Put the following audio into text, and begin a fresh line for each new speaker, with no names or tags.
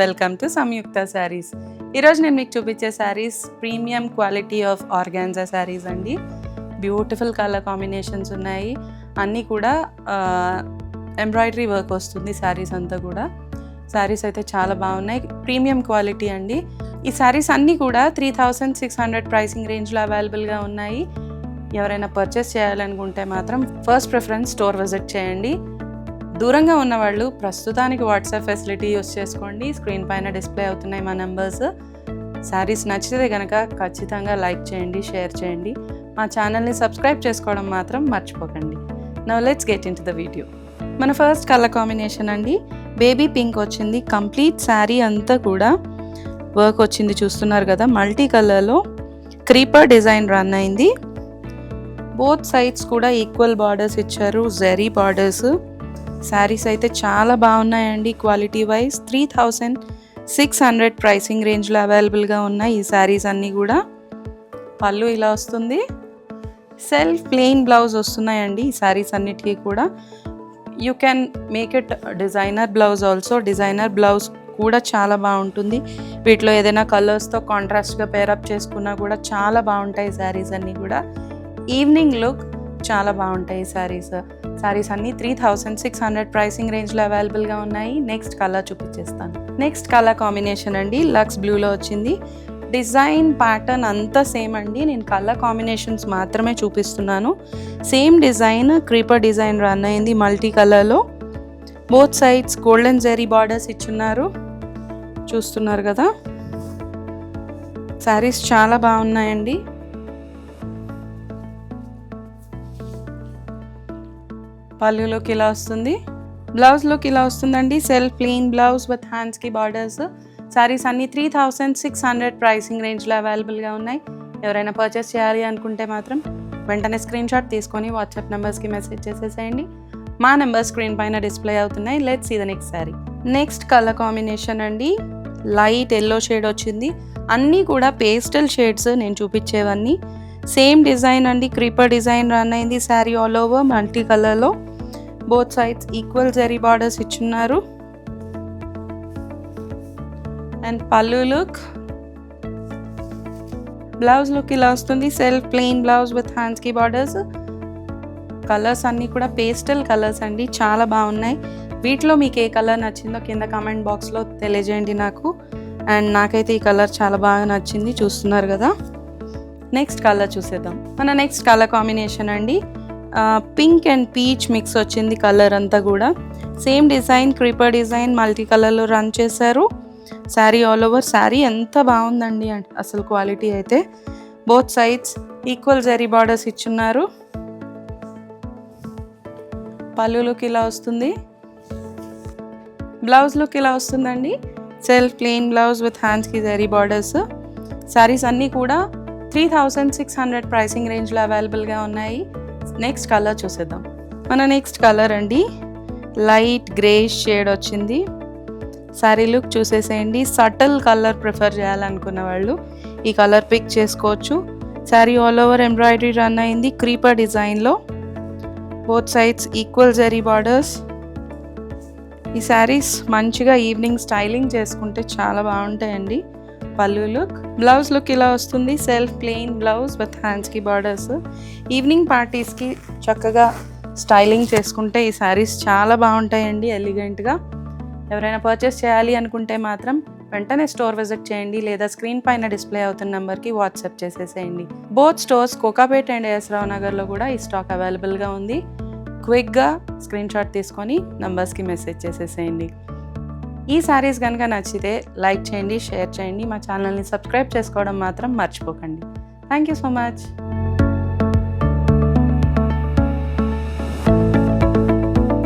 Welcome to సంయుక్త శారీస్. ఈరోజు నేను మీకు చూపించే sarees premium quality of organza sarees అండి. బ్యూటిఫుల్ కలర్ కాంబినేషన్స్ ఉన్నాయి, అన్నీ కూడా ఎంబ్రాయిడరీ వర్క్ వస్తుంది శారీస్ అంతా కూడా. శారీస్ అయితే చాలా బాగున్నాయి, ప్రీమియం క్వాలిటీ అండి. ఈ శారీస్ అన్నీ కూడా 3600 ప్రైసింగ్ రేంజ్లో అవైలబుల్గా ఉన్నాయి. ఎవరైనా పర్చేస్ చేయాలనుకుంటే మాత్రం ఫస్ట్ ప్రిఫరెన్స్ స్టోర్ విజిట్ చేయండి. దూరంగా ఉన్నవాళ్ళు ప్రస్తుతానికి వాట్సాప్ ఫెసిలిటీ యూస్ చేసుకోండి. స్క్రీన్ పైన డిస్ప్లే అవుతున్నాయి మా నెంబర్స్. శారీస్ నచ్చితే కనుక ఖచ్చితంగా లైక్ చేయండి, షేర్ చేయండి. మా ఛానల్ని సబ్స్క్రైబ్ చేసుకోవడం మాత్రం మర్చిపోకండి. Now let's get in to the video. మన ఫస్ట్ కలర్ కాంబినేషన్ అండి, బేబీ పింక్ వచ్చింది. కంప్లీట్ శారీ అంతా కూడా వర్క్ వచ్చింది, చూస్తున్నారు కదా. మల్టీ కలర్లో క్రీపర్ డిజైన్ రన్ అయింది. బోత్ సైడ్స్ కూడా ఈక్వల్ బార్డర్స్ ఇచ్చారు, జెరీ బార్డర్స్. శారీస్ అయితే చాలా బాగున్నాయండి క్వాలిటీ వైజ్. 3600 ప్రైసింగ్ రేంజ్లో అవైలబుల్గా ఉన్నాయి ఈ శారీస్ అన్నీ కూడా. పళ్ళు ఇలా వస్తుంది, సెల్ఫ్ ప్లెయిన్ బ్లౌజ్ వస్తున్నాయండి ఈ శారీస్ అన్నిటికీ కూడా. You can make it designer blouse also. Designer blouse కూడా చాలా బాగుంటుంది. వీటిలో ఏదైనా కలర్స్తో కాంట్రాస్ట్గా పేరప్ చేసుకున్నా కూడా చాలా బాగుంటాయి శారీస్ అన్నీ కూడా. ఈవినింగ్ లుక్ చాలా బాగుంటాయి శారీస్ అన్నీ 3600 ప్రైసింగ్ రేంజ్లో అవైలబుల్గా ఉన్నాయి. నెక్స్ట్ కలర్ చూపించేస్తాను. నెక్స్ట్ కలర్ కాంబినేషన్ అండి, లక్స్ బ్లూలో వచ్చింది. డిజైన్ ప్యాటర్న్ అంతా సేమ్ అండి, నేను కలర్ కాంబినేషన్స్ మాత్రమే చూపిస్తున్నాను. Same design, creeper design run అయింది మల్టీ కలర్లో. Both sides golden zari borders ఇచ్చున్నారు, చూస్తున్నారు కదా. శారీస్ చాలా బాగున్నాయండి. పళ్ళు లుక్ ఇలా వస్తుంది, బ్లౌజ్ లుక్ ఇలా వస్తుందండి. సెల్ఫ్ ప్లెయిన్ బ్లౌజ్ విత్ హ్యాండ్స్కి బార్డర్స్. శారీస్ అన్నీ 3600 ప్రైసింగ్ రేంజ్లో అవైలబుల్గా ఉన్నాయి. ఎవరైనా పర్చేస్ చేయాలి అనుకుంటే మాత్రం వెంటనే స్క్రీన్ షాట్ తీసుకొని వాట్సాప్ నెంబర్స్కి మెసేజ్ చేసేసేయండి. మా నెంబర్ స్క్రీన్ పైన డిస్ప్లే అవుతున్నాయి. Let's see the next saree. Next colour combination అండి, లైట్ ఎల్లో షేడ్ వచ్చింది. అన్నీ కూడా పేస్టల్ షేడ్స్ నేను చూపించేవన్నీ. సేమ్ డిజైన్ అండి, క్రీపర్ డిజైన్ రన్ అయింది. శారీ ఆల్ ఓవర్ మల్టీ కలర్లో. Both sides equal zari borders ఇచ్చున్నారు. And pallu look, blouse look ఇలా వస్తుంది. సెల్ఫ్ ప్లెయిన్ బ్లౌజ్ విత్ హ్యాండ్స్కి బార్డర్స్. కలర్స్ అన్నీ కూడా పేస్టల్ కలర్స్ అండి, చాలా బాగున్నాయి. వీటిలో మీకు ఏ కలర్ నచ్చిందో కింద కామెంట్ బాక్స్లో తెలియజేయండి నాకు. అండ్ నాకైతే ఈ కలర్ చాలా బాగా నచ్చింది, చూస్తున్నారు కదా. నెక్స్ట్ కలర్ చూసేద్దాం. మన నెక్స్ట్ కలర్ కాంబినేషన్ అండి, పింక్ అండ్ పీచ్ మిక్స్ వచ్చింది కలర్ అంతా కూడా. Same design, creeper design multi కలర్లో రన్ చేశారు. Sari all over. శారీ ఎంత బాగుందండి అసలు క్వాలిటీ అయితే. Both sides equal zari borders ఇచ్చున్నారు. పళ్ళు లుక్ ఇలా వస్తుంది, బ్లౌజ్ లుక్ ఇలా వస్తుందండి. సెల్ఫ్ ప్లెయిన్ బ్లౌజ్ విత్ హ్యాండ్స్కి జెరీ బార్డర్స్. శారీస్ అన్నీ కూడా 3600 ప్రైసింగ్ రేంజ్లో అవైలబుల్గా ఉన్నాయి. నెక్స్ట్ కలర్ చూసేద్దాం. మన నెక్స్ట్ కలర్ అండి, లైట్ గ్రే షేడ్ వచ్చింది. శారీ లుక్ చూసేసేయండి. సటిల్ కలర్ ప్రిఫర్ చేయాలనుకున్న వాళ్ళు ఈ కలర్ పిక్ చేసుకోవచ్చు. Sari all over embroidery run అయింది క్రీపర్ డిజైన్లో. Both sides equal zari borders. ఈ శారీస్ మంచిగా ఈవినింగ్ స్టైలింగ్ చేసుకుంటే చాలా బాగుంటాయండి. పళ్ళు లుక్, బ్లౌజ్ లుక్ ఇలా వస్తుంది. సెల్ఫ్ ప్లెయిన్ బ్లౌజ్ విత్ హ్యాండ్స్కి బార్డర్స్. ఈవినింగ్ పార్టీస్కి చక్కగా స్టైలింగ్ చేసుకుంటే ఈ శారీస్ చాలా బాగుంటాయండి ఎలిగెంట్గా. ఎవరైనా పర్చేస్ చేయాలి అనుకుంటే మాత్రం వెంటనే స్టోర్ విజిట్ చేయండి, లేదా స్క్రీన్ పైన డిస్ప్లే అవుతున్న నెంబర్కి వాట్సాప్ చేసేసేయండి. Both stores Kokapet and S Rao నగర్లో కూడా ఈ స్టాక్ అవైలబుల్గా ఉంది. క్విక్గా స్క్రీన్ షాట్ తీసుకొని నెంబర్స్కి మెసేజ్ చేసేసేయండి. ఈ శారీస్ కనుక నచ్చితే లైక్ చేయండి, షేర్ చేయండి. మా ఛానల్ని సబ్స్క్రైబ్ చేసుకోవడం మాత్రం మర్చిపోకండి. Thank you so much.